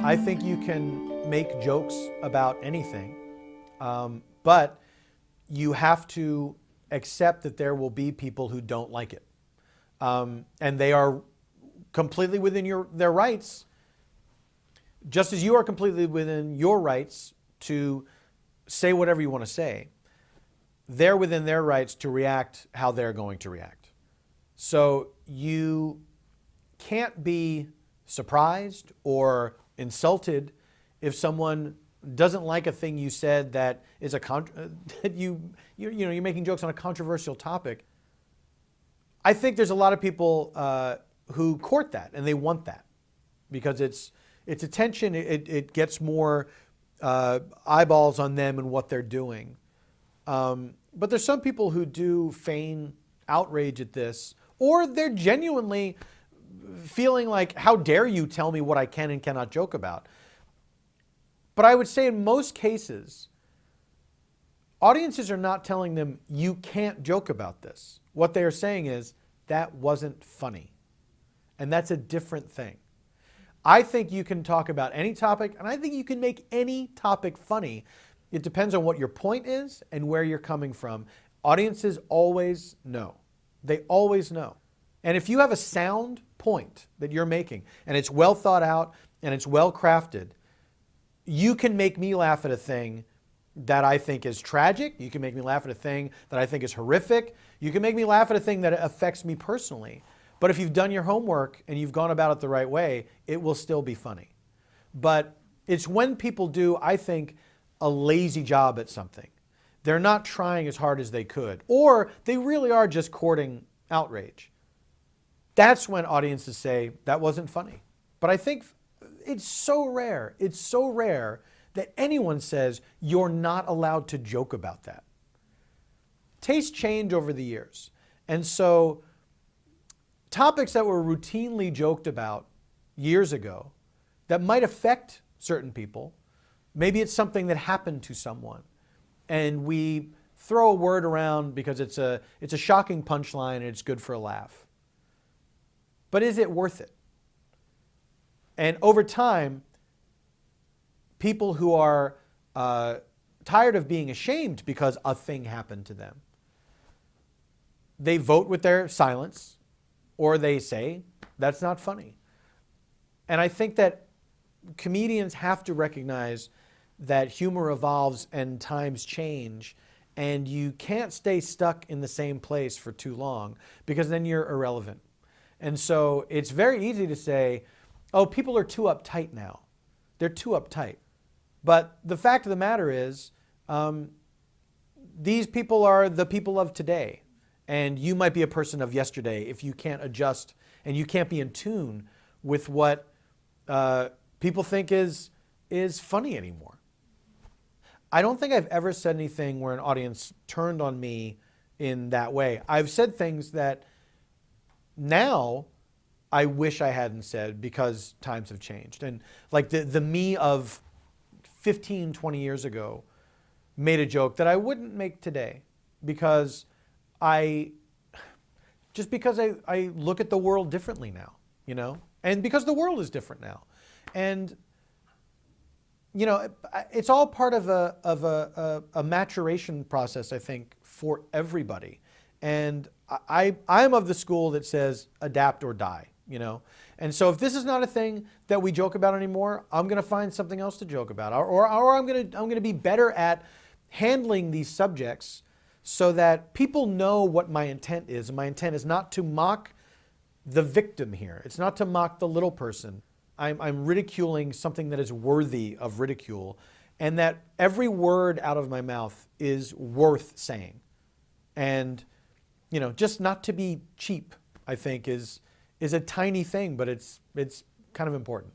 I think you can make jokes about anything, but you have to accept that there will be people who don't like it. And they are completely within their rights, just as you are completely within your rights to say whatever you want to say. They're within their rights to react how they're going to react. So you can't be surprised or insulted if someone doesn't like a thing you said that is you're making jokes on a controversial topic. I think there's a lot of people who court that and they want that because it's attention. It gets more eyeballs on them and what they're doing. But there's some people who do feign outrage at this, or they're genuinely feeling like, how dare you tell me what I can and cannot joke about? But I would say in most cases, audiences are not telling them, you can't joke about this. What they are saying is, that wasn't funny. And that's a different thing. I think you can talk about any topic, and I think you can make any topic funny. It depends on what your point is and where you're coming from. Audiences always know. They always know. And if you have a sound point that you're making, and it's well thought out, and it's well crafted, you can make me laugh at a thing that I think is tragic. You can make me laugh at a thing that I think is horrific. You can make me laugh at a thing that affects me personally. But if you've done your homework and you've gone about it the right way, it will still be funny. But it's when people do, I think, a lazy job at something. They're not trying as hard as they could, or they really are just courting outrage. That's when audiences say, that wasn't funny. But I think it's so rare that anyone says you're not allowed to joke about that. Tastes change over the years. And so topics that were routinely joked about years ago that might affect certain people, maybe it's something that happened to someone, and we throw a word around because it's a shocking punchline and it's good for a laugh. But is it worth it? And over time, people who are tired of being ashamed because a thing happened to them, they vote with their silence, or they say, that's not funny. And I think that comedians have to recognize that humor evolves and times change, and you can't stay stuck in the same place for too long because then you're irrelevant. And so it's very easy to say, oh, people are too uptight now. They're too uptight. But the fact of the matter is, these people are the people of today. And you might be a person of yesterday if you can't adjust and you can't be in tune with what people think is funny anymore. I don't think I've ever said anything where an audience turned on me in that way. I've said things that now I wish I hadn't said because times have changed. And like the me of 15, 20 years ago made a joke that I wouldn't make today because I look at the world differently now, you know, and because the world is different now. And, you know, it's all part of a maturation process, I think, for everybody. And I'm of the school that says adapt or die, you know. And so if this is not a thing that we joke about anymore, I'm going to find something else to joke about, or I'm going to be better at handling these subjects so that people know what my intent is. And my intent is not to mock the victim here. It's not to mock the little person. I'm ridiculing something that is worthy of ridicule, and that every word out of my mouth is worth saying. And, you know, just not to be cheap, I think, is a tiny thing, but it's kind of important.